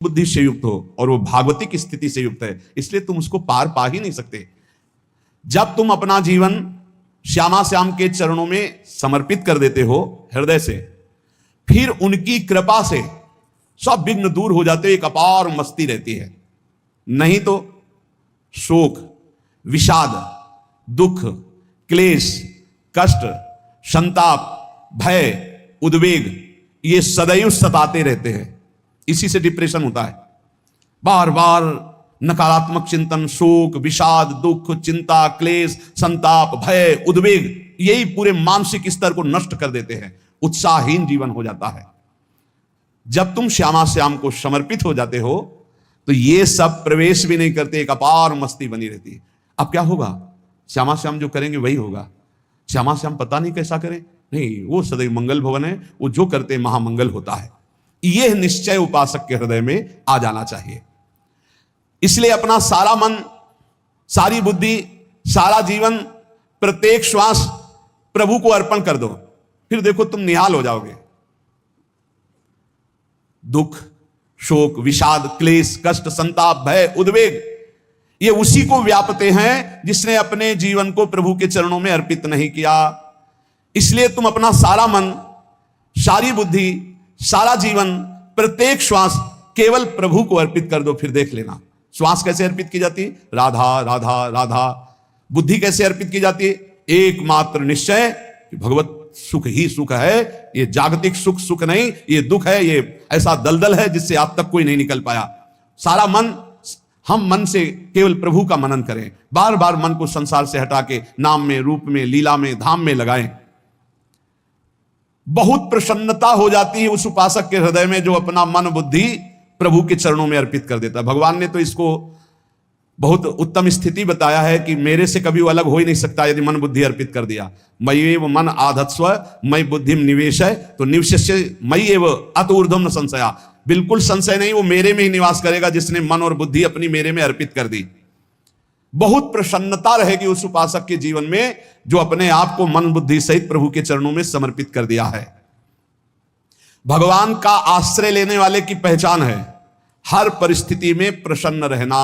बुद्धि से युक्त हो और वो भागवतिक स्थिति से युक्त है, इसलिए तुम उसको पार पा ही नहीं सकते। जब तुम अपना जीवन श्यामा श्याम के चरणों में समर्पित कर देते हो हृदय से, फिर उनकी कृपा से सब विघ्न दूर हो जाते, एक अपार मस्ती रहती है। नहीं तो शोक, विषाद, दुख, क्लेश, कष्ट, संताप, भय, उद्वेग ये सदैव सताते रहते हैं। इसी से डिप्रेशन होता है। बार बार नकारात्मक चिंतन, शोक, विषाद, दुख, चिंता, क्लेश, संताप, भय, उद्वेग यही पूरे मानसिक स्तर को नष्ट कर देते हैं। उत्साहहीन जीवन हो जाता है। जब तुम श्यामा श्याम को समर्पित हो जाते हो तो ये सब प्रवेश भी नहीं करते, एक अपार मस्ती बनी रहती है। अब क्या होगा? श्यामा श्याम जो करेंगे वही होगा। श्यामा श्याम पता नहीं कैसा करें, नहीं, वो सदैव मंगल भवन है, वो जो करते महामंगल होता है। यह निश्चय उपासक के हृदय में आ जाना चाहिए। इसलिए अपना सारा मन, सारी बुद्धि, सारा जीवन, प्रत्येक श्वास प्रभु को अर्पण कर दो, फिर देखो तुम निहाल हो जाओगे। दुख, शोक, विषाद, क्लेश, कष्ट, संताप, भय, उद्वेग ये उसी को व्यापते हैं जिसने अपने जीवन को प्रभु के चरणों में अर्पित नहीं किया। इसलिए तुम अपना सारा मन, सारी बुद्धि, सारा जीवन, प्रत्येक श्वास केवल प्रभु को अर्पित कर दो, फिर देख लेना। श्वास कैसे अर्पित की जाती है? राधा राधा राधा। बुद्धि कैसे अर्पित की जाती है? एकमात्र निश्चय कि भगवत सुख ही सुख है, ये जागतिक सुख सुख नहीं, ये दुख है, ये ऐसा दलदल है जिससे आज तक कोई नहीं निकल पाया। सारा मन, हम मन से केवल प्रभु का मनन करें, बार बार मन को संसार से हटा के नाम में, रूप में, लीला में, धाम में लगाएं। बहुत प्रसन्नता हो जाती है उस उपासक के हृदय में जो अपना मन बुद्धि प्रभु के चरणों में अर्पित कर देता है। भगवान ने तो इसको बहुत उत्तम स्थिति बताया है कि मेरे से कभी वो अलग हो ही नहीं सकता यदि मन बुद्धि अर्पित कर दिया। मयि एव मन आधत्स्व मयि बुद्धिम निवेशय तो निवशिष्य मयि एव अत ऊर्ध्वं न संशया। बिल्कुल संशय नहीं, वो मेरे में ही निवास करेगा जिसने मन और बुद्धि अपनी मेरे में अर्पित कर दी। बहुत प्रसन्नता रहेगी उस उपासक के जीवन में जो अपने आप को मन बुद्धि सहित प्रभु के चरणों में समर्पित कर दिया है। भगवान का आश्रय लेने वाले की पहचान है हर परिस्थिति में प्रसन्न रहना।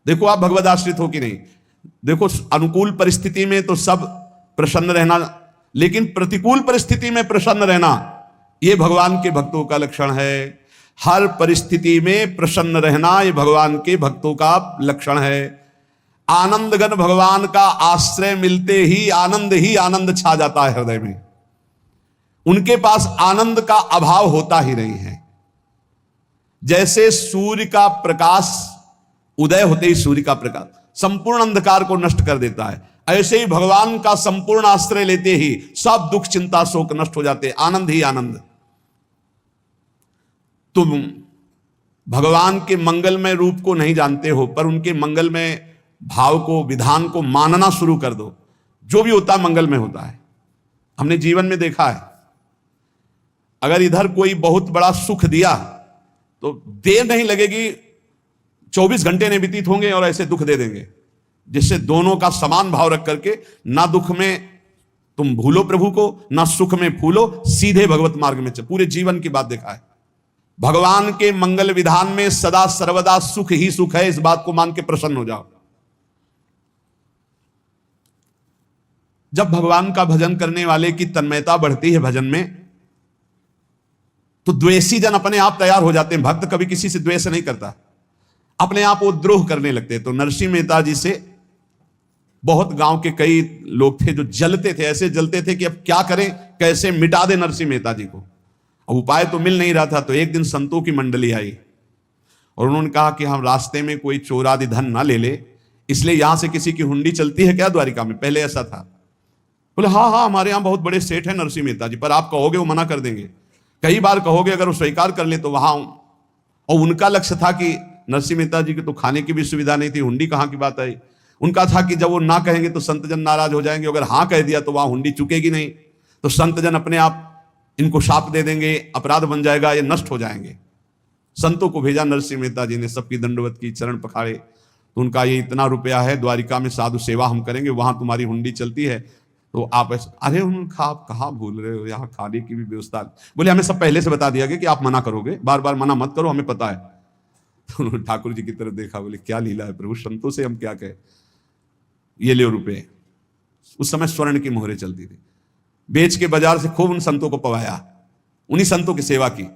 देखो आप भगवद आश्रित हो कि नहीं, देखो अनुकूल परिस्थिति में तो सब प्रसन्न रहना, लेकिन प्रतिकूल परिस्थिति में प्रसन्न रहना यह भगवान के भक्तों का लक्षण है। हर परिस्थिति में प्रसन्न रहना यह भगवान के भक्तों का लक्षण है। आनंदगन भगवान का आश्रय मिलते ही आनंद छा जाता है हृदय में। उनके पास आनंद का अभाव होता ही नहीं है। जैसे सूर्य का प्रकाश उदय होते ही सूर्य का प्रकाश संपूर्ण अंधकार को नष्ट कर देता है, ऐसे ही भगवान का संपूर्ण आश्रय लेते ही सब दुख, चिंता, शोक नष्ट हो जाते, आनंद ही आनंद। तुम भगवान के मंगलमय रूप को नहीं जानते हो, पर उनके मंगलमय भाव को, विधान को मानना शुरू कर दो। जो भी होता है मंगलमय होता है। हमने जीवन में देखा है, अगर इधर कोई बहुत बड़ा सुख दिया तो देर नहीं लगेगी, 24 घंटे नहीं व्यतीत होंगे और ऐसे दुख दे देंगे, जिससे दोनों का समान भाव रख करके ना दुख में तुम भूलो प्रभु को, ना सुख में फूलो, सीधे भगवत मार्ग में चलो। पूरे जीवन की बात देखा है। भगवान के मंगल विधान में सदा सर्वदा सुख ही सुख है, इस बात को मान के प्रसन्न हो जाओ। जब भगवान का भजन करने वाले की तन्मयता बढ़ती है भजन में, तो द्वेषी जन अपने आप तैयार हो जाते हैं। भक्त कभी किसी से द्वेष नहीं करता, अपने आप वो द्रोह करने लगते हैं। तो नरसिंह मेहता जी से बहुत गांव के कई लोग थे जो जलते थे, ऐसे जलते थे कि अब क्या करें, कैसे मिटा दे नरसिंह मेहता जी को। अब उपाय तो मिल नहीं रहा था। तो एक दिन संतों की मंडली आई और उन्होंने कहा कि हम रास्ते में कोई चोर आदि धन ना ले ले, इसलिए यहां से किसी की हुंडी चलती है क्या द्वारिका में? पहले ऐसा था। बोले हाँ, हमारे यहाँ बहुत बड़े सेठ हैं नरसिंह मेहता जी, पर आप कहोगे वो मना कर देंगे। कई बार कहोगे, अगर वो स्वीकार कर ले तो वहां। और उनका लक्ष्य था कि नरसिंह मेहता जी की तो खाने की भी सुविधा नहीं थी, हुंडी कहाँ की बात आई। उनका था कि जब वो ना कहेंगे तो संतजन नाराज हो जाएंगे, अगर हाँ कह दिया तो वहां हुंडी चुकेगी नहीं, तो संतजन अपने आप इनको शाप दे देंगे, अपराध बन जाएगा, ये नष्ट हो जाएंगे। संतों को भेजा नरसिंह मेहता जी ने, सबकी दंडवत की, चरण पखाड़े। तो उनका ये इतना रुपया है, द्वारिका में साधु सेवा हम करेंगे, वहां तुम्हारी हुंडी चलती है, तो आप ऐसे। अरे उन्होंने कहा आप कहाँ भूल रहे हो, यहाँ खाने की भी व्यवस्था। बोले हमें सब पहले से बता दिया गया कि आप मना करोगे, बार बार मना मत करो, हमें पता है। तो उन्होंने ठाकुर जी की तरफ देखा, बोले क्या लीला है प्रभु, संतों से हम क्या कहें, ये ले रुपए। उस समय स्वर्ण की मोहरें चलती थी, बेच के बाजार से खूब उन संतों को पवाया, उन्हीं संतों की सेवा की,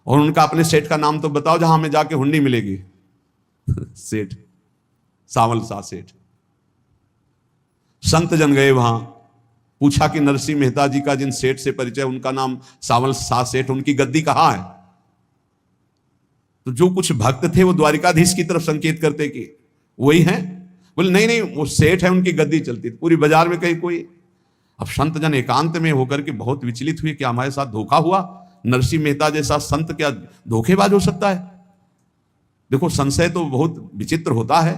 और उनका अपने सेठ का नाम तो बताओ जहां हमें जाके हुंडी मिलेगी। सेठ सावल शाह सेठ। संत जन गए वहां, पूछा कि नरसिंह मेहता जी का जिन सेठ से परिचय, उनका नाम सावल शाह सेठ, उनकी गद्दी कहां है? तो जो कुछ भक्त थे वो द्वारिकाधीश की तरफ संकेत करते कि वही हैं। बोले नहीं नहीं, वो सेठ है, उनकी गद्दी चलती, पूरी बाजार में कहीं कोई। अब संत जन एकांत में होकर के बहुत विचलित हुए कि हमारे साथ धोखा हुआ, नरसिंह मेहता जैसा संत क्या धोखेबाज हो सकता है? देखो संशय तो बहुत विचित्र होता है,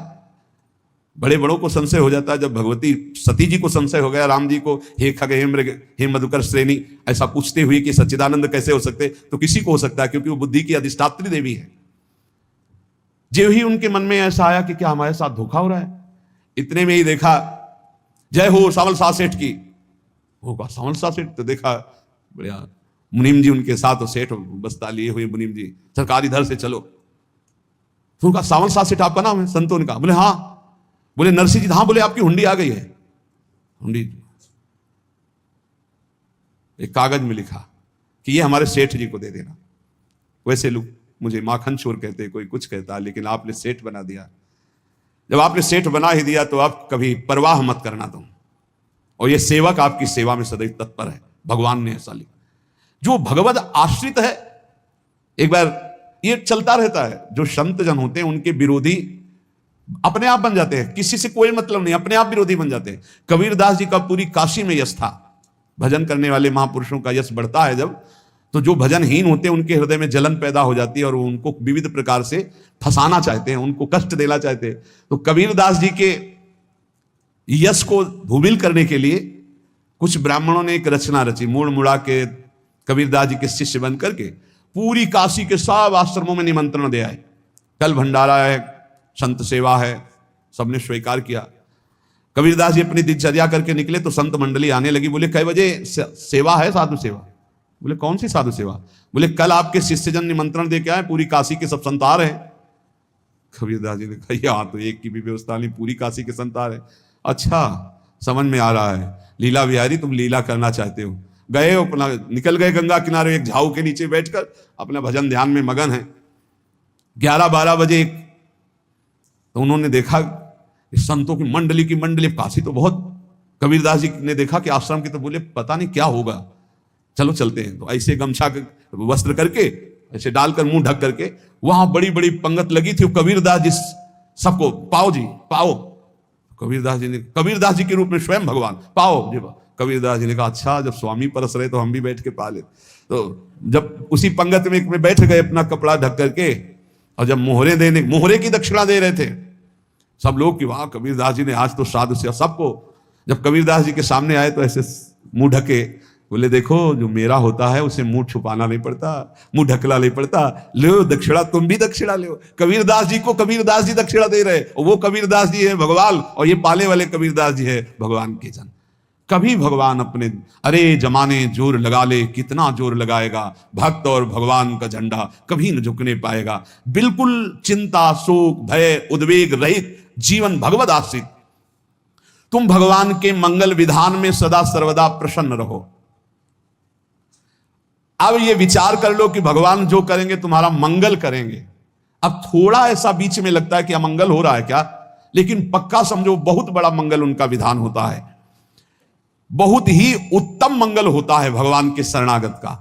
बड़े बड़ों को संशय हो जाता है। जब भगवती सती जी को संशय हो गया, राम जी को हे खग हे मृग हे मधुकर श्रेणी ऐसा पूछते हुए कि सच्चिदानंद कैसे हो सकते, तो किसी को हो सकता है, क्योंकि वो बुद्धि की अधिष्ठात्री देवी है। जो ही उनके मन में ऐसा आया कि क्या हमारे साथ धोखा हो रहा है, इतने में ही देखा जय हो सावल शाह सेठ की। होगा सावल शाह सेठ, तो देखा बढ़िया मुनीम जी उनके साथ, और सेठ बस्ता लिए हुए मुनीम जी, सरकार इधर से चलो। तो उनका सावल शाह सेठ आपका नाम है? संतों ने कहा। बोले हाँ। बोले नरसिंह जी? हाँ। बोले आपकी हुंडी आ गई है। हुंडी एक कागज में लिखा कि ये हमारे सेठ जी को दे देना। वैसे लोग मुझे माखन चोर कहते, कोई कुछ कहता, लेकिन आपने सेठ बना दिया। जब आपने सेठ बना ही दिया तो आप कभी परवाह मत करना तुम, और ये सेवक आपकी सेवा में सदैव तत्पर है। भगवान ने ऐसा लिखा। जो भगवद आश्रित है, एक बार ये चलता रहता है, जो संत जन होते हैं उनके विरोधी अपने आप बन जाते हैं, किसी से कोई मतलब नहीं, अपने आप विरोधी बन जाते हैं। कबीरदास जी का पूरी काशी में यश था। भजन करने वाले महापुरुषों का यश बढ़ता है जब, तो जो भजनहीन होते हैं उनके हृदय में जलन पैदा हो जाती है, और वो उनको विविध प्रकार से फंसाना चाहते हैं, उनको कष्ट देना चाहते हैं। तो कबीरदास जी के यश को धूमिल करने के लिए कुछ ब्राह्मणों ने एक रचना रची, मुड़ मुड़ा के कबीरदास जी के शिष्य बन करके पूरी काशी के सब आश्रमों में निमंत्रण दे आए। कल भंडारा है, संत सेवा है, सबने स्वीकार किया। कबीरदास जी अपनी दिनचर्या करके निकले तो संत मंडली आने लगी। बोले कै बजे सेवा है? साधु सेवा। बोले कौन सी साधु सेवा? बोले कल आपके शिष्यजन निमंत्रण दे के आए, पूरी काशी के सब संत आ रहे हैं। कबीरदास जी ने कहा यहाँ तो एक की भी व्यवस्था नहीं, पूरी काशी के संत आ रहे हैं। अच्छा समझ में आ रहा है, लीला बिहारी तुम लीला करना चाहते हो। गए अपना निकल गए गंगा किनारे, एक झाऊ के नीचे बैठकर अपना भजन ध्यान में मगन है। 11-12 बजे तो उन्होंने देखा इस संतों की मंडली काशी तो बहुत। कबीरदास जी ने देखा कि आश्रम की, तो बोले पता नहीं क्या होगा, चलो चलते हैं। तो ऐसे गमछा वस्त्र करके ऐसे डालकर मुंह ढक करके, वहां बड़ी बड़ी पंगत लगी थी। कबीरदास जी सबको पाओ जी पाओ। कबीरदास जी के रूप में स्वयं भगवान पाओ जी। कबीरदास जी ने कहा अच्छा जब स्वामी परस रहे तो हम भी बैठ के पा ले। तो जब उसी पंगत में बैठ गए अपना कपड़ा ढक करके, और जब मोहरे की दक्षिणा दे रहे थे सब लोग कि वाह कबीरदास जी ने आज तो साधु से सबको। जब कबीरदास जी के सामने आए तो ऐसे मुंह ढके, बोले देखो जो मेरा होता है उसे मुंह छुपाना नहीं पड़ता, मुंह ढकला नहीं पड़ता। लो दक्षिणा, तुम भी दक्षिणा लो। कबीरदास जी को कबीरदास जी दक्षिणा दे रहे, और वो कबीरदास जी है भगवान, और ये पाले वाले कबीरदास जी है भगवान के जन। कभी भगवान अपने अरे जमाने जोर लगा ले, कितना जोर लगाएगा, भक्त और भगवान का झंडा कभी न झुकने पाएगा। बिल्कुल चिंता शोक भय उद्वेग रहित जीवन भगवद आश्रित। तुम भगवान के मंगल विधान में सदा सर्वदा प्रसन्न रहो। अब ये विचार कर लो कि भगवान जो करेंगे तुम्हारा मंगल करेंगे। अब थोड़ा ऐसा बीच में लगता है कि अमंगल हो रहा है क्या, लेकिन पक्का समझो बहुत बड़ा मंगल उनका विधान होता है। बहुत ही उत्तम मंगल होता है भगवान के शरणागत का।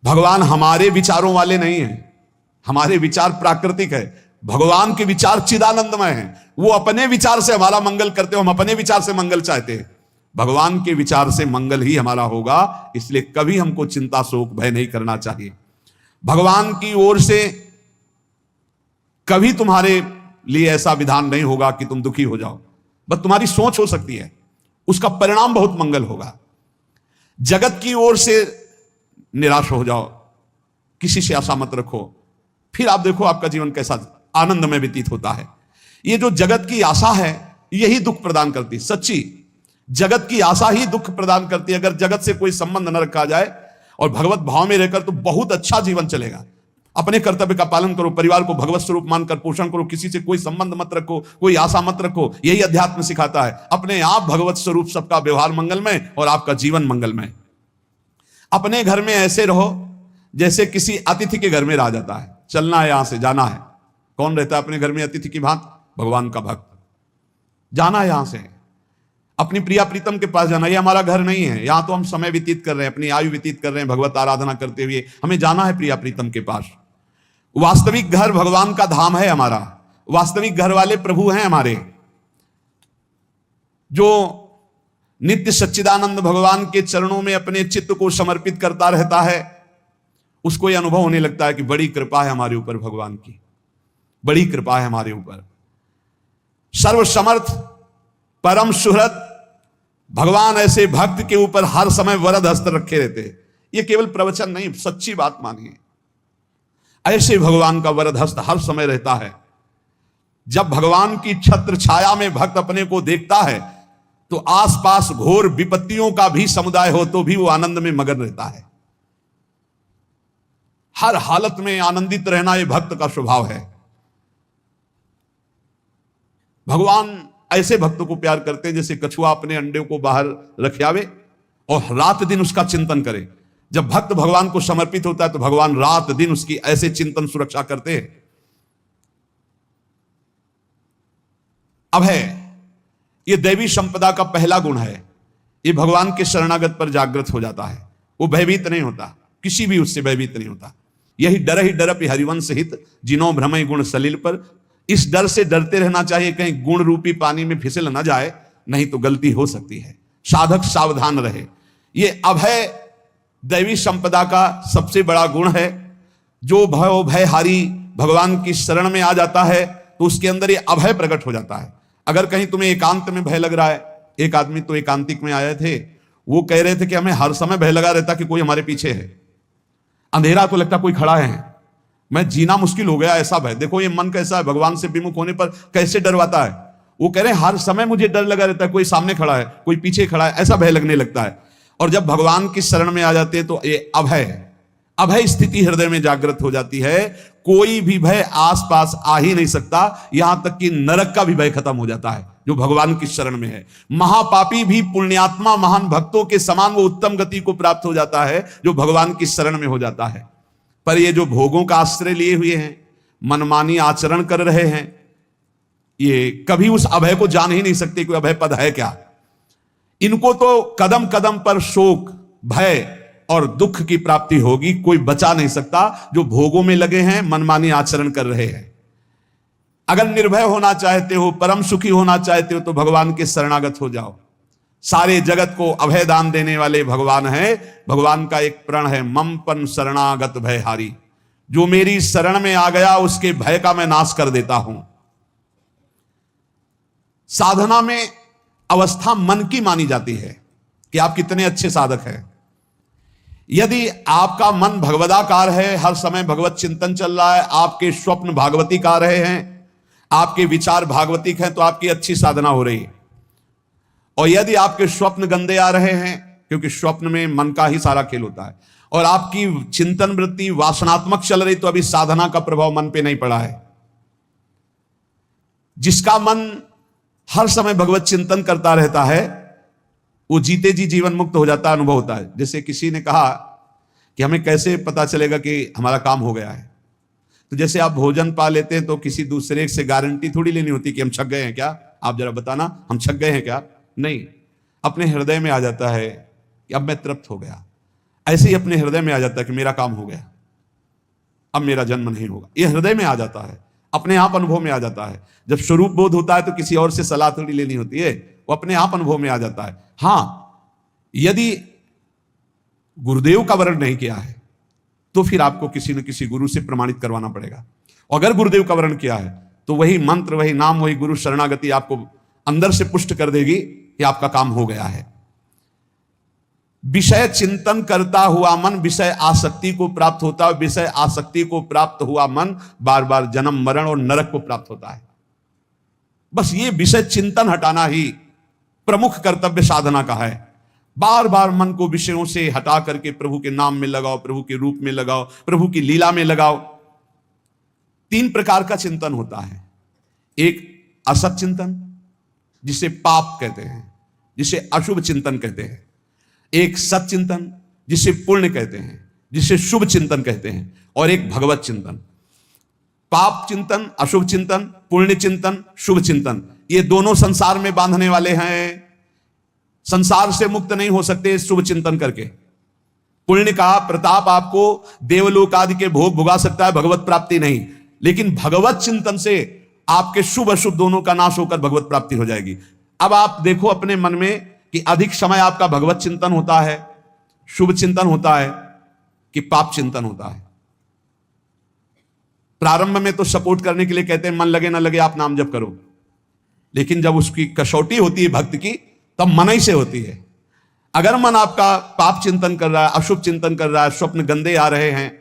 भगवान हमारे विचारों वाले नहीं है, हमारे विचार प्राकृतिक है, भगवान के विचार चिदानंदमय हैं। वो अपने विचार से हमारा मंगल करते हो, हम अपने विचार से मंगल चाहते हैं। भगवान के विचार से मंगल ही हमारा होगा, इसलिए कभी हमको चिंता शोक भय नहीं करना चाहिए। भगवान की ओर से कभी तुम्हारे लिए ऐसा विधान नहीं होगा कि तुम दुखी हो जाओ, बस तुम्हारी सोच हो सकती है, उसका परिणाम बहुत मंगल होगा। जगत की ओर से निराश हो जाओ, किसी से आशा मत रखो, फिर आप देखो आपका जीवन कैसा आनंद में व्यतीत होता है। ये जो जगत की आशा है यही दुख प्रदान करती है। सच्ची जगत की आशा ही दुख प्रदान करती है। अगर जगत से कोई संबंध न रखा जाए और भगवत भाव में रहकर तो बहुत अच्छा जीवन चलेगा। अपने कर्तव्य का पालन करो, परिवार को भगवत स्वरूप मानकर पोषण करो, किसी से कोई संबंध मत रखो, कोई आशा मत रखो। यही अध्यात्म सिखाता है। अपने आप भगवत स्वरूप, सबका व्यवहार मंगलमय और आपका जीवन मंगलमय। अपने घर में ऐसे रहो जैसे किसी अतिथि के घर में रह जाता है। चलना है, यहां से जाना है। कौन रहता है अपने घर में अतिथि की भांति? भगवान का भक्त। जाना है यहां से, अपनी प्रिया प्रीतम के पास जाना। ये हमारा घर नहीं है, यहां तो हम समय व्यतीत कर रहे हैं, अपनी आयु व्यतीत कर रहे हैं भगवत आराधना करते हुए। हमें जाना है प्रिया प्रीतम के पास। वास्तविक घर भगवान का धाम है हमारा। वास्तविक घर वाले प्रभु हैं हमारे। जो नित्य सच्चिदानंद भगवान के चरणों में अपने चित्त को समर्पित करता रहता है, उसको यह अनुभव होने लगता है कि बड़ी कृपा है हमारे ऊपर भगवान की, बड़ी कृपा है हमारे ऊपर। सर्वसमर्थ परम सुहृद भगवान ऐसे भक्त के ऊपर हर समय वरद हस्त रखे रहते हैं। यह केवल प्रवचन नहीं, सच्ची बात मानिए। ऐसे भगवान का वरद हस्त हर समय रहता है। जब भगवान की छत्र छाया में भक्त अपने को देखता है तो आसपास घोर विपत्तियों का भी समुदाय हो तो भी वो आनंद में मगन रहता है। हर हालत में आनंदित रहना यह भक्त का स्वभाव है। भगवान ऐसे भक्तों को प्यार करते हैं जैसे कछुआ अपने अंडे को बाहर रख आवे और रात दिन उसका चिंतन करे। जब भक्त भगवान को समर्पित होता है तो भगवान रात दिन उसकी ऐसे चिंतन सुरक्षा करते हैं। अभय, यह दैवी संपदा का पहला गुण है। यह भगवान के शरणागत पर जागृत हो जाता है। वो भयभीत नहीं होता, किसी भी उससे भयभीत नहीं होता। यही डर ही डरप हरिवंश हित, जिनो भ्रमय गुण सलील पर। इस डर से डरते रहना चाहिए कहीं गुण रूपी पानी में फिसल न जाए, नहीं तो गलती हो सकती है। साधक सावधान रहे। यह अभय दैवी संपदा का सबसे बड़ा गुण है। जो भयहारी भगवान की शरण में आ जाता है तो उसके अंदर यह अभय प्रकट हो जाता है। अगर कहीं तुम्हें एकांत में भय लग रहा है, एक आदमी तो एकांतिक में आए थे, वो कह रहे थे कि हमें हर समय भय लगा रहता कि कोई हमारे पीछे है। अंधेरा तो लगता कोई खड़ा है, मैं जीना मुश्किल हो गया, ऐसा भय। देखो ये मन कैसा है, भगवान से विमुख होने पर कैसे डरवाता है। वो कह रहे हैं हर समय मुझे डर लगा रहता है, कोई सामने खड़ा है, कोई पीछे खड़ा है, ऐसा भय लगने लगता है। और जब भगवान की शरण में आ जाते हैं तो ये अभय स्थिति हृदय में जागृत हो जाती है। कोई भी भय आसपास आ ही नहीं सकता। यहां तक कि नरक का भी भय खत्म हो जाता है जो भगवान की शरण में है। महापापी भी पुण्यात्मा महान भक्तों के समान वो उत्तम गति को प्राप्त हो जाता है जो भगवान की शरण में हो जाता है। पर ये जो भोगों का आश्रय लिए हुए हैं, मनमानी आचरण कर रहे हैं, ये कभी उस अभय को जान ही नहीं सकते कि अभय पद है क्या। इनको तो कदम कदम पर शोक, भय और दुख की प्राप्ति होगी। कोई बचा नहीं सकता जो भोगों में लगे हैं, मनमानी आचरण कर रहे हैं। अगर निर्भय होना चाहते हो, परम सुखी होना चाहते हो तो भगवान के शरणागत हो जाओ। सारे जगत को अभय दान देने वाले भगवान हैं। भगवान का एक प्रण है, ममपन शरणागत भयहारी। जो मेरी शरण में आ गया उसके भय का मैं नाश कर देता हूं। साधना में अवस्था मन की मानी जाती है कि आप कितने अच्छे साधक हैं। यदि आपका मन भगवदाकार है, हर समय भगवत चिंतन चल रहा है, आपके स्वप्न भागवती का रहे हैं, आपके विचार भागवतिक हैं, तो आपकी अच्छी साधना हो रही है। और यदि आपके स्वप्न गंदे आ रहे हैं, क्योंकि स्वप्न में मन का ही सारा खेल होता है, और आपकी चिंतन वृत्ति वासनात्मक चल रही, तो अभी साधना का प्रभाव मन पे नहीं पड़ा है। जिसका मन हर समय भगवत चिंतन करता रहता है वो जीते जी जीवन मुक्त हो जाता, अनुभव होता है। जैसे किसी ने कहा कि हमें कैसे पता चलेगा कि हमारा काम हो गया है। तो जैसे आप भोजन पा लेते हैं तो किसी दूसरे से गारंटी थोड़ी लेनी होती कि हम छक गए हैं क्या, आप जरा बताना हम छक गए हैं क्या। नहीं, अपने हृदय में आ जाता है कि अब मैं तृप्त हो गया। ऐसे ही अपने हृदय में आ जाता है कि मेरा काम हो गया, अब मेरा जन्म नहीं होगा। यह हृदय में आ जाता है, अपने आप अनुभव में आ जाता है। जब स्वरूप बोध होता है तो किसी और से सलाह थोड़ी लेनी होती है, वो अपने आप अनुभव में आ जाता है। हां, यदि गुरुदेव का वर्ण नहीं किया है तो फिर आपको किसी न किसी गुरु से प्रमाणित करवाना पड़ेगा। अगर गुरुदेव का वर्ण किया है तो वही मंत्र, वही नाम, वही गुरु शरणागति आपको अंदर से पुष्ट कर देगी कि आपका काम हो गया है। विषय चिंतन करता हुआ मन विषय आसक्ति को प्राप्त होता है। विषय आसक्ति को प्राप्त हुआ मन बार बार जन्म मरण और नरक को प्राप्त होता है। बस ये विषय चिंतन हटाना ही प्रमुख कर्तव्य साधना का है। बार बार मन को विषयों से हटा करके प्रभु के नाम में लगाओ, प्रभु के रूप में लगाओ, प्रभु की लीला में लगाओ। तीन प्रकार का चिंतन होता है। एक असत चिंतन जिसे पाप कहते हैं, जिसे अशुभ चिंतन कहते हैं। एक सत चिंतन जिसे पुण्य कहते हैं, जिसे शुभ चिंतन कहते हैं। और एक भगवत चिंतन। पाप चिंतन, अशुभ चिंतन, पुण्य चिंतन, शुभ चिंतन, ये दोनों संसार में बांधने वाले हैं। संसार से मुक्त नहीं हो सकते शुभ चिंतन करके। पुण्य का प्रताप आपको देवलोक आदि के भोग भुगा सकता है, भगवत प्राप्ति नहीं। लेकिन भगवत चिंतन से आपके शुभ अशुभ दोनों का नाश होकर भगवत प्राप्ति हो जाएगी। अब आप देखो अपने मन में कि अधिक समय आपका भगवत चिंतन होता है, शुभ चिंतन होता है कि पाप चिंतन होता है। प्रारंभ में तो सपोर्ट करने के लिए कहते हैं मन लगे ना लगे आप नाम जप करो, लेकिन जब उसकी कसौटी होती है भक्त की, तब मन ही से होती है। अगर मन आपका पाप चिंतन कर रहा है, अशुभ चिंतन कर रहा है, स्वप्न गंदे आ रहे हैं,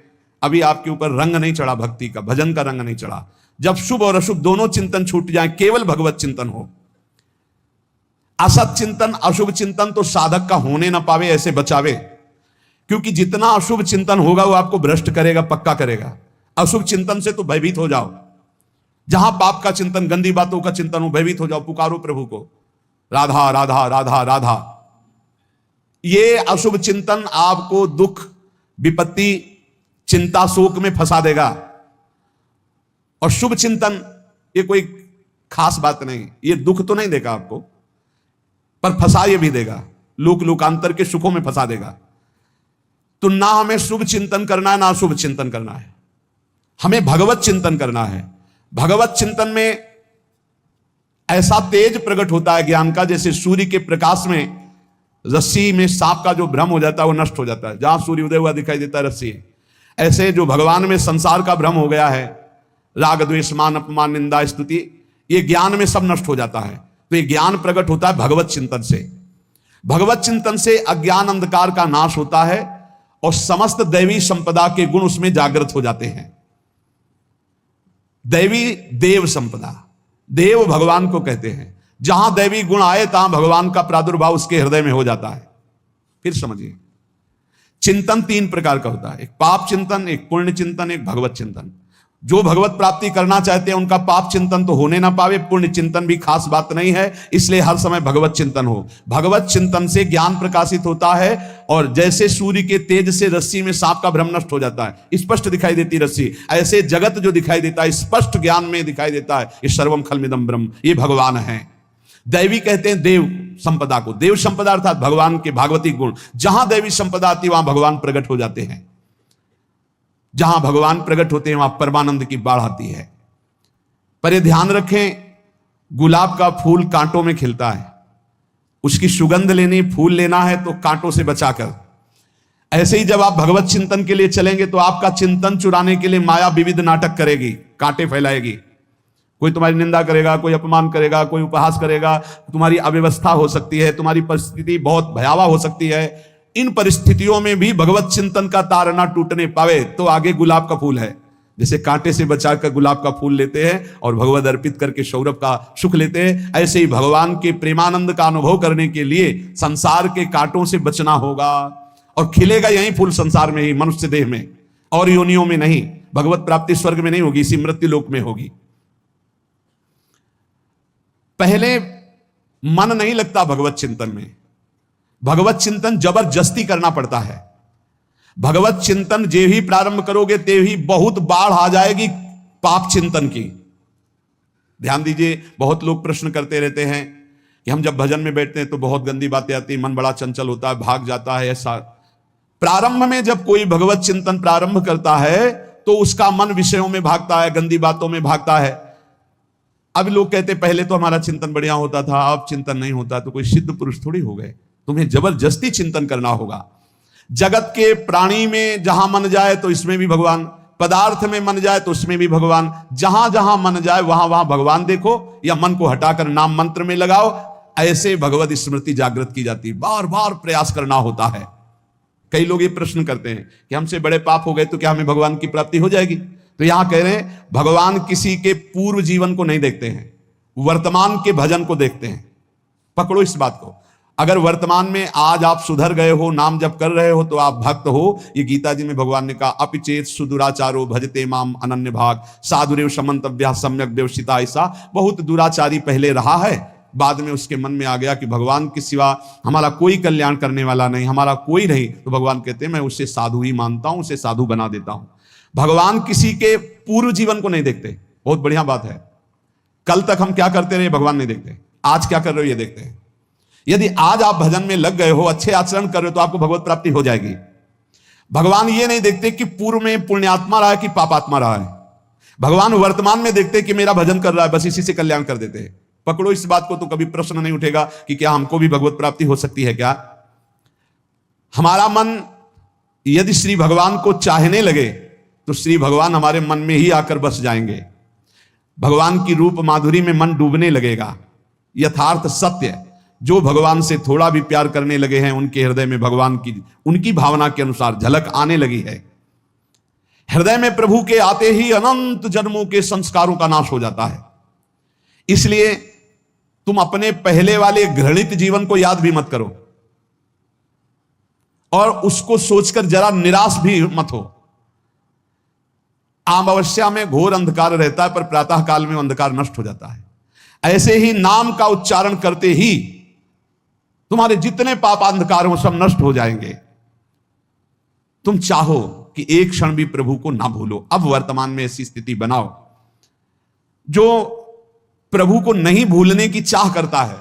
अभी आपके ऊपर रंग नहीं चढ़ा भक्ति का, भजन का रंग नहीं चढ़ा। जब शुभ और अशुभ दोनों चिंतन छूट जाए, केवल भगवत चिंतन हो। असत चिंतन, अशुभ चिंतन तो साधक का होने ना पावे, ऐसे बचावे। क्योंकि जितना अशुभ चिंतन होगा वो आपको भ्रष्ट करेगा, पक्का करेगा। अशुभ चिंतन से तो भयभीत हो जाओ। जहां पाप का चिंतन, गंदी बातों का चिंतन हो, भयभीत हो जाओ, पुकारो प्रभु को, राधा राधा राधा राधा। ये अशुभ चिंतन आपको दुख, विपत्ति, चिंता, शोक में फंसा देगा। और शुभ चिंतन ये कोई खास बात नहीं, ये दुख तो नहीं देगा आपको, पर फंसा ये भी देगा, लोक लोकांतर के सुखों में फंसा देगा। तो ना हमें शुभ चिंतन करना है ना अशुभ चिंतन करना है, हमें भगवत चिंतन करना है। भगवत चिंतन में ऐसा तेज प्रकट होता है ज्ञान का, जैसे सूर्य के प्रकाश में रस्सी में सांप का जो भ्रम हो जाता है वो नष्ट हो जाता है। जहां सूर्य उदय हुआ दिखाई देता है रस्सी, ऐसे जो भगवान में संसार का भ्रम हो गया है, राग द्वेष मान अपमान निंदा स्तुति, ये ज्ञान में सब नष्ट हो जाता है। तो ये ज्ञान प्रकट होता है भगवत चिंतन से। भगवत चिंतन से अज्ञान अंधकार का नाश होता है और समस्त दैवी संपदा के गुण उसमें जागृत हो जाते हैं। दैवी देव संपदा, देव भगवान को कहते हैं। जहां दैवी गुण आए तहां भगवान का प्रादुर्भाव उसके हृदय में हो जाता है। फिर समझिए, चिंतन तीन प्रकार का होता है, एक पाप चिंतन, एक पुण्य चिंतन, एक भगवत चिंतन। जो भगवत प्राप्ति करना चाहते हैं उनका पाप चिंतन तो होने ना पावे, पुण्य चिंतन भी खास बात नहीं है, इसलिए हर समय भगवत चिंतन हो। भगवत चिंतन से ज्ञान प्रकाशित होता है और जैसे सूर्य के तेज से रस्सी में सांप का भ्रम नष्ट हो जाता है, स्पष्ट दिखाई देती रस्सी, ऐसे जगत जो दिखाई देता है स्पष्ट ज्ञान में दिखाई देता है। ये सर्वम खलमिदम ब्रह्म, ये भगवान है। दैवी कहते हैं देव संपदा को, देव संपदा अर्थात भगवान के भागवती गुण। जहां दैवी संपदा आती है वहां भगवान प्रकट हो जाते हैं। जहां भगवान प्रकट होते हैं वहां परमानंद की बाढ़ आती है। पर यह ध्यान रखें, गुलाब का फूल कांटों में खिलता है, उसकी सुगंध लेनी, फूल लेना है तो कांटों से बचाकर। ऐसे ही जब आप भगवत चिंतन के लिए चलेंगे तो आपका चिंतन चुराने के लिए माया विविध नाटक करेगी, कांटे फैलाएगी। कोई तुम्हारी निंदा करेगा, कोई अपमान करेगा, कोई उपहास करेगा, तुम्हारी अव्यवस्था हो सकती है, तुम्हारी परिस्थिति बहुत भयावह हो सकती है। इन परिस्थितियों में भी भगवत चिंतन का तार ना टूटने पावे तो आगे गुलाब का फूल है। जैसे कांटे से बचाकर गुलाब का फूल लेते हैं और भगवत अर्पित करके सौरभ का सुख लेते हैं, ऐसे ही भगवान के प्रेमानंद का अनुभव करने के लिए संसार के कांटों से बचना होगा। और खिलेगा यही फूल संसार में ही, मनुष्य देह में, और योनियों में नहीं। भगवत प्राप्ति स्वर्ग में नहीं होगी, इसी मृत्यु लोक में होगी। पहले मन नहीं लगता भगवत चिंतन में, भगवत चिंतन जबरदस्ती करना पड़ता है। भगवत चिंतन जे ही प्रारंभ करोगे ते ही बहुत बाढ़ आ जाएगी पाप चिंतन की। ध्यान दीजिए, बहुत लोग प्रश्न करते रहते हैं कि हम जब भजन में बैठते हैं तो बहुत गंदी बातें आती, मन बड़ा चंचल होता है, भाग जाता है। ऐसा प्रारंभ में जब कोई भगवत चिंतन प्रारंभ करता है तो उसका मन विषयों में भागता है, गंदी बातों में भागता है। अब लोग कहते पहले तो हमारा चिंतन बढ़िया होता था, अब चिंतन नहीं होता। तो कोई सिद्ध पुरुष थोड़ी हो गए, तुम्हें जबरदस्ती चिंतन करना होगा। जगत के प्राणी में जहां मन जाए तो इसमें भी भगवान, पदार्थ में मन जाए तो उसमें भी भगवान, जहां जहां मन जाए वहां वहां भगवान देखो, या मन को हटाकर नाम मंत्र में लगाओ। ऐसे भगवत स्मृति जागृत की जाती, बार बार प्रयास करना होता है। कई लोग ये प्रश्न करते हैं कि हमसे बड़े पाप हो गए तो क्या हमें भगवान की प्राप्ति हो जाएगी? तो यहां कह रहे हैं भगवान किसी के पूर्व जीवन को नहीं देखते हैं, वर्तमान के भजन को देखते हैं। पकड़ो इस बात को। अगर वर्तमान में आज आप सुधर गए हो, नाम जप कर रहे हो, तो आप भक्त हो। ये गीता जी में भगवान ने कहा, अपिचेत सुदुराचारो भजते माम अनन्य भाग साधुरेव समन्तव्या सम्यक व्यवसिता। ऐसा बहुत दुराचारी पहले रहा है, बाद में उसके मन में आ गया कि भगवान के सिवा हमारा कोई कल्याण करने वाला नहीं, हमारा कोई नहीं, तो भगवान कहते हैं मैं उसे साधु ही मानता हूं, उसे साधु बना देता हूं। भगवान किसी के पूर्व जीवन को नहीं देखते, बहुत बढ़िया बात है। कल तक हम क्या करते रहे भगवान नहीं देखते, आज क्या कर रहे हो ये देखते हैं। यदि आज आप भजन में लग गए हो, अच्छे आचरण कर रहे हो, तो आपको भगवत प्राप्ति हो जाएगी। भगवान ये नहीं देखते कि पूर्व में पुण्यात्मा रहा है कि पापात्मा रहा है। भगवान वर्तमान में देखते कि मेरा भजन कर रहा है, बस इसी से कल्याण कर देते हैं। पकड़ो इस बात को, तो कभी प्रश्न नहीं उठेगा कि क्या हमको भी भगवत प्राप्ति हो सकती है क्या। हमारा मन यदि श्री भगवान को चाहने लगे तो श्री भगवान हमारे मन में ही आकर बस जाएंगे। भगवान की रूप माधुरी में मन डूबने लगेगा। यथार्थ सत्य, जो भगवान से थोड़ा भी प्यार करने लगे हैं, उनके हृदय में भगवान की उनकी भावना के अनुसार झलक आने लगी है। हृदय में प्रभु के आते ही अनंत जन्मों के संस्कारों का नाश हो जाता है। इसलिए तुम अपने पहले वाले घृणित जीवन को याद भी मत करो और उसको सोचकर जरा निराश भी मत हो। अमावस्या में घोर अंधकार रहता है, पर प्रातः काल में अंधकार नष्ट हो जाता है। ऐसे ही नाम का उच्चारण करते ही तुम्हारे जितने पाप अंधकार हो सब नष्ट हो जाएंगे। तुम चाहो कि एक क्षण भी प्रभु को ना भूलो। अब वर्तमान में ऐसी स्थिति बनाओ। जो प्रभु को नहीं भूलने की चाह करता है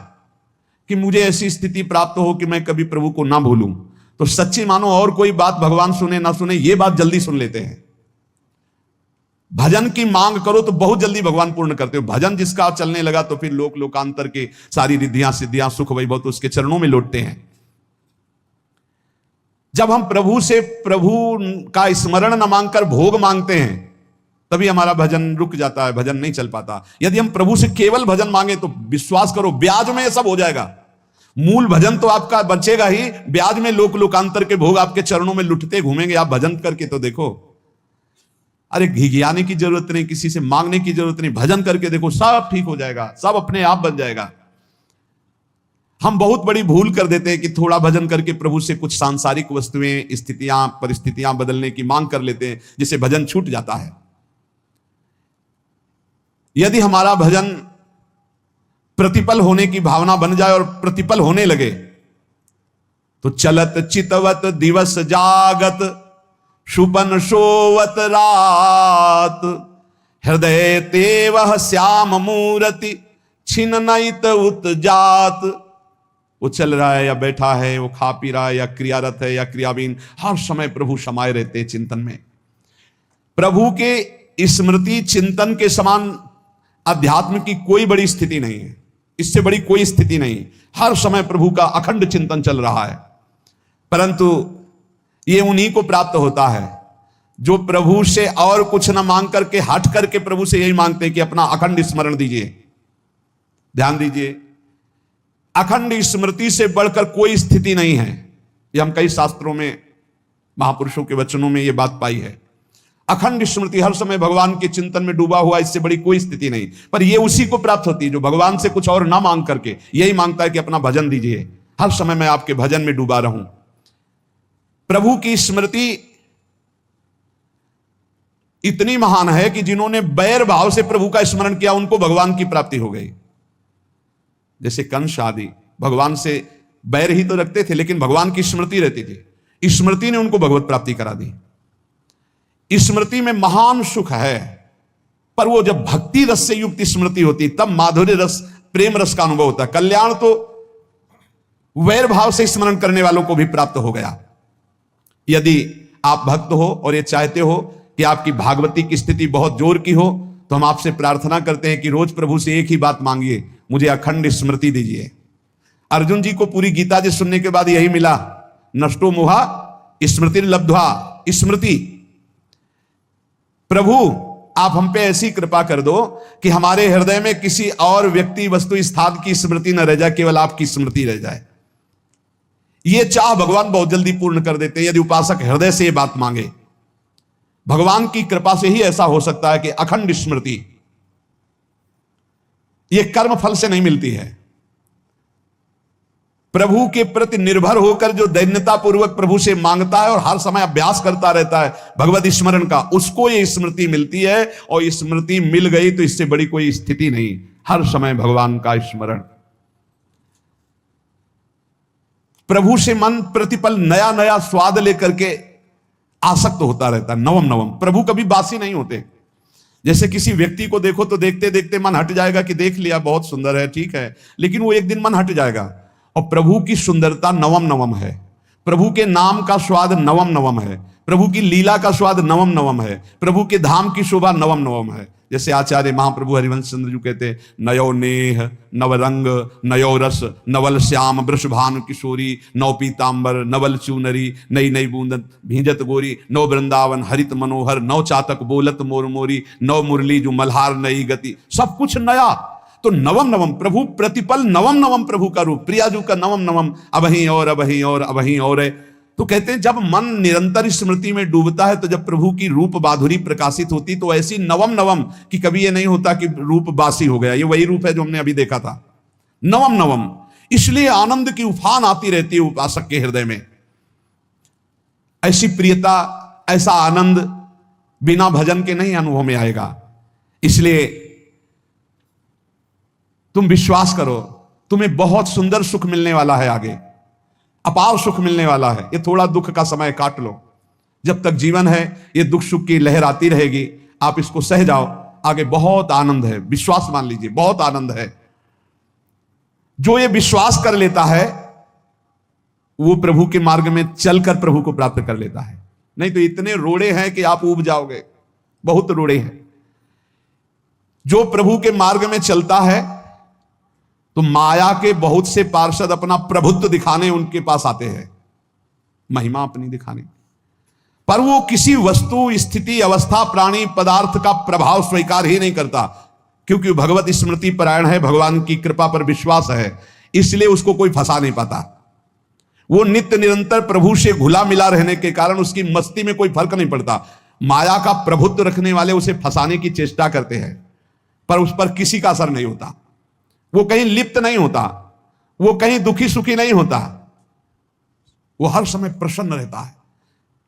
कि मुझे ऐसी स्थिति प्राप्त हो कि मैं कभी प्रभु को ना भूलूं, तो सच्ची मानो और कोई बात भगवान सुने ना सुने, ये बात जल्दी सुन लेते हैं। भजन की मांग करो तो बहुत जल्दी भगवान पूर्ण करते हो। भजन जिसका चलने लगा तो फिर लोक लोकांतर के सारी रिद्धियां सिद्धियां सुख वैभव तो उसके चरणों में लौटते हैं। जब हम प्रभु से प्रभु का स्मरण न मांगकर भोग मांगते हैं, तभी हमारा भजन रुक जाता है, भजन नहीं चल पाता। यदि हम प्रभु से केवल भजन मांगे तो विश्वास करो ब्याज में ये सब हो जाएगा। मूल भजन तो आपका बचेगा ही, ब्याज में लोक लोकांतर के भोग आपके चरणों में लुटते घूमेंगे। आप भजन करके तो देखो, अरे घिघियाने की जरूरत नहीं, किसी से मांगने की जरूरत नहीं, भजन करके देखो, सब ठीक हो जाएगा, सब अपने आप बन जाएगा। हम बहुत बड़ी भूल कर देते हैं कि थोड़ा भजन करके प्रभु से कुछ सांसारिक वस्तुएं, स्थितियां, परिस्थितियां बदलने की मांग कर लेते हैं, जिससे भजन छूट जाता है। यदि हमारा भजन प्रतिपल होने की भावना बन जाए और प्रतिपल होने लगे, तो चलत चितवत दिवस जागत शुपन सोवत रात, हृदय तेवह श्याम मूर्ति छिन नैत उत जात। वो चल रहा है या बैठा है, वो खा पी रहा है या क्रियारत है या क्रियावीन, हर समय प्रभु समाये रहते चिंतन में। प्रभु के स्मृति चिंतन के समान अध्यात्म की कोई बड़ी स्थिति नहीं है, इससे बड़ी कोई स्थिति नहीं। हर समय प्रभु का अखंड चिंतन चल रहा है। परंतु ये उन्हीं को प्राप्त होता है जो प्रभु से और कुछ न मांग करके हट करके प्रभु से यही मांगते हैं कि अपना अखंड स्मरण दीजिए। ध्यान दीजिए, अखंड स्मृति से बढ़कर कोई स्थिति नहीं है। ये हम कई शास्त्रों में, महापुरुषों के वचनों में ये बात पाई है। अखंड स्मृति, हर समय भगवान के चिंतन में डूबा हुआ, इससे बड़ी कोई स्थिति नहीं। पर ये उसी को प्राप्त होती है जो भगवान से कुछ और ना मांग करके यही मांगता है कि अपना भजन दीजिए, हर समय मैं आपके भजन में डूबा रहूं। प्रभु की स्मृति इतनी महान है कि जिन्होंने बैर भाव से प्रभु का स्मरण किया उनको भगवान की प्राप्ति हो गई। जैसे कंस आदि भगवान से बैर ही तो रखते थे, लेकिन भगवान की स्मृति रहती थी, स्मृति ने उनको भगवत प्राप्ति करा दी। स्मृति में महान सुख है, पर वो जब भक्ति रस से युक्त स्मृति होती तब माधुर्य रस, प्रेम रस का अनुभव होता है। कल्याण तो वैर भाव से स्मरण करने वालों को भी प्राप्त हो गया। यदि आप भक्त हो और ये चाहते हो कि आपकी भागवती की स्थिति बहुत जोर की हो, तो हम आपसे प्रार्थना करते हैं कि रोज प्रभु से एक ही बात मांगिए, मुझे अखंड स्मृति दीजिए। अर्जुन जी को पूरी गीता जी सुनने के बाद यही मिला, नष्टो मोहा स्मृति लब्ध्वा। स्मृति, प्रभु आप हम पे ऐसी कृपा कर दो कि हमारे हृदय में किसी और व्यक्ति, वस्तु, स्थान की स्मृति न रह जाए, केवल आपकी स्मृति रह जाए। ये चाह भगवान बहुत जल्दी पूर्ण कर देते हैं यदि उपासक हृदय से ये बात मांगे। भगवान की कृपा से ही ऐसा हो सकता है कि अखंड स्मृति, ये कर्म फल से नहीं मिलती है। प्रभु के प्रति निर्भर होकर जो दैन्यता पूर्वक प्रभु से मांगता है और हर समय अभ्यास करता रहता है भगवत स्मरण का, उसको ये स्मृति मिलती है। और स्मृति मिल गई तो इससे बड़ी कोई स्थिति नहीं, हर समय भगवान का स्मरण। प्रभु से मन प्रतिपल नया नया स्वाद लेकर के आसक्त होता रहता है, नवम नवम। प्रभु कभी बासी नहीं होते। जैसे किसी व्यक्ति को देखो तो देखते देखते मन हट जाएगा कि देख लिया, बहुत सुंदर है, ठीक है, लेकिन वो एक दिन मन हट जाएगा। और प्रभु की सुंदरता नवम नवम है, प्रभु के नाम का स्वाद नवम नवम है, प्रभु की लीला का स्वाद नवम नवम है, प्रभु के धाम की शोभा नवम नवम है। जैसे आचार्य महाप्रभु हरिवंश चंद्र जी कहते, नयो नेह नवरंग नयो रस नवल श्याम वृषभानु किशोरी नव पीतांबर नवल चूनरी नई नई बूंदन भींजत गोरी नव वृंदावन हरित मनोहर नव चातक बोलत मोर मोरी नव मुरली जो मल्हार नई गति, सब कुछ नया। तो नवम नवम प्रभु प्रतिपल नवम नवम प्रभु का रूप, प्रियाजू का नवम नवम, अबहीं और अबहीं और अबहीं और है। तो कहते हैं जब मन निरंतर स्मृति में डूबता है तो जब प्रभु की रूप माधुरी प्रकाशित होती तो ऐसी नवम नवम कि कभी ये नहीं होता कि रूप बासी हो गया। ये वही रूप है जो हमने अभी देखा था, नवम नवम। इसलिए आनंद की उफान आती रहती है उपासक के हृदय में। ऐसी प्रियता, ऐसा आनंद बिना भजन के नहीं अनुभव में आएगा। इसलिए तुम विश्वास करो, तुम्हें बहुत सुंदर सुख मिलने वाला है, आगे अपार सुख मिलने वाला है। ये थोड़ा दुख का समय काट लो, जब तक जीवन है ये दुख सुख की लहर आती रहेगी, आप इसको सह जाओ, आगे बहुत आनंद है। विश्वास मान लीजिए, बहुत आनंद है। जो ये विश्वास कर लेता है वो प्रभु के मार्ग में चलकर प्रभु को प्राप्त कर लेता है। नहीं तो इतने रोड़े हैं कि आप ऊब जाओगे, बहुत रोड़े हैं। जो प्रभु के मार्ग में चलता है तो माया के बहुत से पार्षद अपना प्रभुत्व दिखाने उनके पास आते हैं, महिमा अपनी दिखाने, पर वो किसी वस्तु स्थिति अवस्था प्राणी पदार्थ का प्रभाव स्वीकार ही नहीं करता, क्योंकि भगवत स्मृति परायण है, भगवान की कृपा पर विश्वास है, इसलिए उसको कोई फंसा नहीं पाता। वो नित्य निरंतर प्रभु से घुला मिला रहने के कारण उसकी मस्ती में कोई फर्क नहीं पड़ता। माया का प्रभुत्व रखने वाले उसे फंसाने की चेष्टा करते हैं, पर उस पर किसी का असर नहीं होता। वो कहीं लिप्त नहीं होता, वो कहीं दुखी सुखी नहीं होता, वो हर समय प्रसन्न रहता है।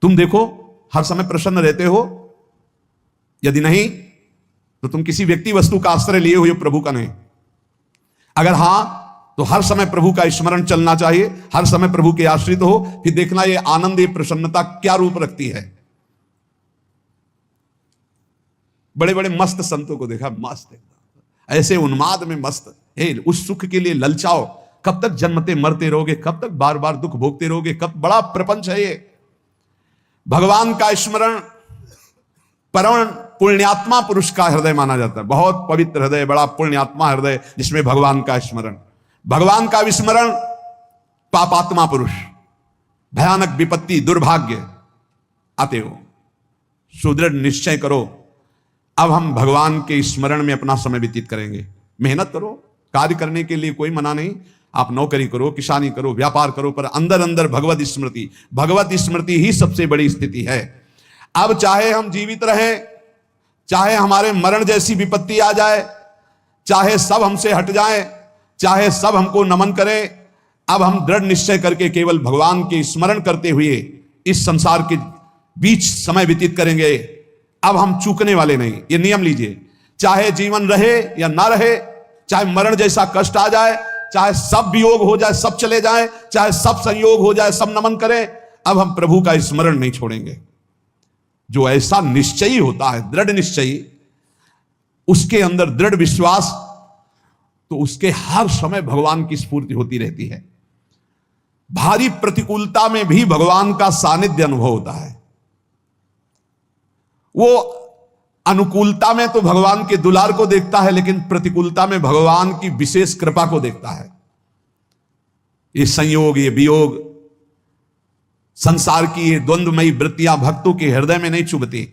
तुम देखो, हर समय प्रसन्न रहते हो? यदि नहीं तो तुम किसी व्यक्ति वस्तु का आश्रय लिए हुए, प्रभु का नहीं। अगर हां तो हर समय प्रभु का स्मरण चलना चाहिए, हर समय प्रभु के आश्रित हो, फिर देखना ये आनंद, ये प्रसन्नता क्या रूप रखती है। बड़े बड़े मस्त संतों को देखा, मस्त ऐसे उन्माद में मस्त, उस सुख के लिए ललचाओ। कब तक जन्मते मरते रहोगे, कब तक बार बार दुख भोगते रहोगे, कब, बड़ा प्रपंच है ये। भगवान का स्मरण परम पुण्यात्मा पुरुष का हृदय माना जाता है, बहुत पवित्र हृदय, बड़ा पुण्यात्मा हृदय जिसमें भगवान का स्मरण। भगवान का विस्मरण पापात्मा पुरुष, भयानक विपत्ति दुर्भाग्य आते हो। सुदृढ़ निश्चय करो, अब हम भगवान के स्मरण में अपना समय व्यतीत करेंगे। मेहनत करो, कार्य करने के लिए कोई मना नहीं, आप नौकरी करो, किसानी करो, व्यापार करो, पर अंदर अंदर भगवत स्मृति, भगवत स्मृति ही सबसे बड़ी स्थिति है। अब चाहे हम जीवित रहें, चाहे हमारे मरण जैसी विपत्ति आ जाए, चाहे सब हमसे हट जाए, चाहे सब हमको नमन करें, अब हम दृढ़ निश्चय करके केवल भगवान के स्मरण करते हुए इस संसार के बीच समय व्यतीत करेंगे। अब हम चूकने वाले नहीं, ये नियम लीजिए। चाहे जीवन रहे या ना रहे, चाहे मरण जैसा कष्ट आ जाए, चाहे सब वियोग हो जाए, सब चले जाए, चाहे सब संयोग हो जाए, सब नमन करें, अब हम प्रभु का स्मरण नहीं छोड़ेंगे। जो ऐसा निश्चयी होता है, दृढ़ निश्चयी, उसके अंदर दृढ़ विश्वास, तो उसके हर समय भगवान की स्फूर्ति होती रहती है। भारी प्रतिकूलता में भी भगवान का सानिध्य अनुभव होता है। वो अनुकूलता में तो भगवान के दुलार को देखता है, लेकिन प्रतिकूलता में भगवान की विशेष कृपा को देखता है। ये संयोग, ये वियोग, संसार की ये द्वंद्वमयी वृत्तियां भक्तों के हृदय में नहीं चुभती।